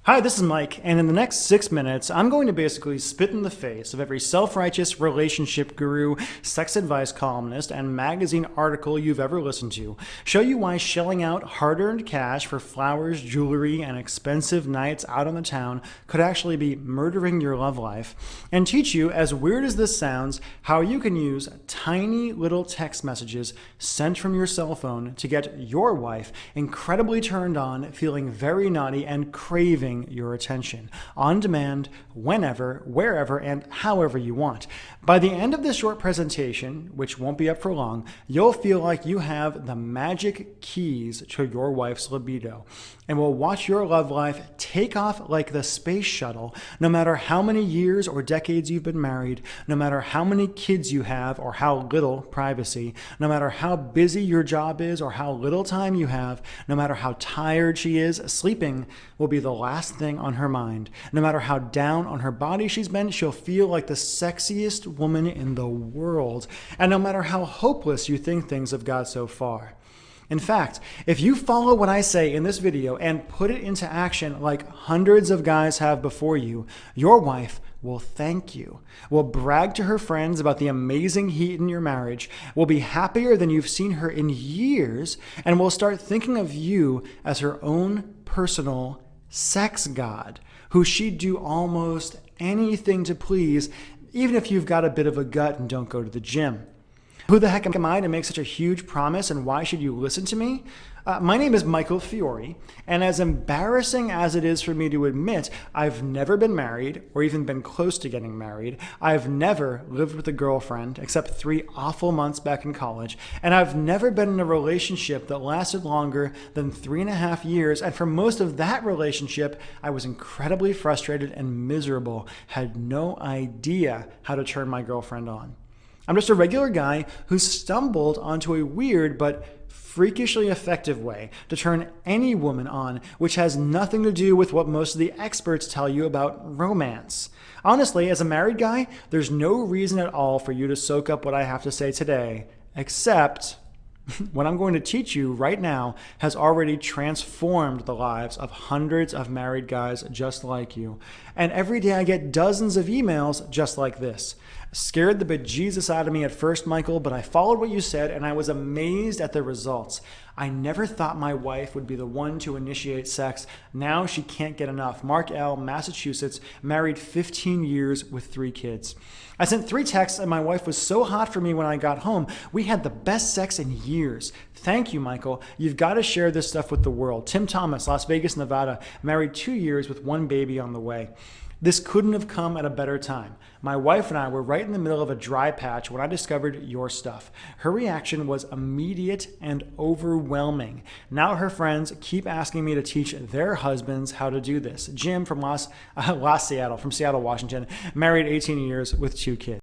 Hi, this is Mike, and in the next 6 minutes, I'm going to basically spit in the face of every self-righteous relationship guru, sex advice columnist, and magazine article you've ever listened to, show you why shelling out hard-earned cash for flowers, jewelry, and expensive nights out on the town could actually be murdering your love life, and teach you, as weird as this sounds, how you can use tiny little text messages sent from your cell phone to get your wife incredibly turned on, feeling very naughty, and craving your attention on demand, whenever, wherever, and however you want. By the end of this short presentation, which won't be up for long, you'll feel like you have the magic keys to your wife's libido and will watch your love life take off like the space shuttle, no matter how many years or decades you've been married, no matter how many kids you have or how little privacy, no matter how busy your job is or how little time you have, no matter how tired she is, sleeping will be the last thing on her mind. No matter how down on her body she's been, she'll feel like the sexiest woman in the world. And no matter how hopeless you think things have got so far. In fact, if you follow what I say in this video and put it into action like hundreds of guys have before you, your wife will thank you, will brag to her friends about the amazing heat in your marriage, will be happier than you've seen her in years, and will start thinking of you as her own personal sex god, who she'd do almost anything to please, even if you've got a bit of a gut and don't go to the gym. Who the heck am I to make such a huge promise, and why should you listen to me? My name is Michael Fiore, and as embarrassing as it is for me to admit, I've never been married or even been close to getting married. I've never lived with a girlfriend except 3 awful months back in college, and I've never been in a relationship that lasted longer than 3.5 years, and for most of that relationship, I was incredibly frustrated and miserable, had no idea how to turn my girlfriend on. I'm just a regular guy who stumbled onto a weird but freakishly effective way to turn any woman on, which has nothing to do with what most of the experts tell you about romance. Honestly, as a married guy, there's no reason at all for you to soak up what I have to say today, except what I'm going to teach you right now has already transformed the lives of hundreds of married guys just like you. And every day I get dozens of emails just like this. Scared the bejesus out of me at first, Michael, but I followed what you said and I was amazed at the results. I never thought my wife would be the one to initiate sex. Now she can't get enough. Mark L., Massachusetts, married 15 years with 3 kids. I sent 3 texts and my wife was so hot for me when I got home. We had the best sex in years. Thank you, Michael. You've got to share this stuff with the world. Tim Thomas, Las Vegas, Nevada, married 2 years with 1 baby on the way. This couldn't have come at a better time. My wife and I were right in the middle of a dry patch when I discovered your stuff. Her reaction was immediate and overwhelming. Now her friends keep asking me to teach their husbands how to do this. Jim from Seattle, Washington, married 18 years with 2 kids.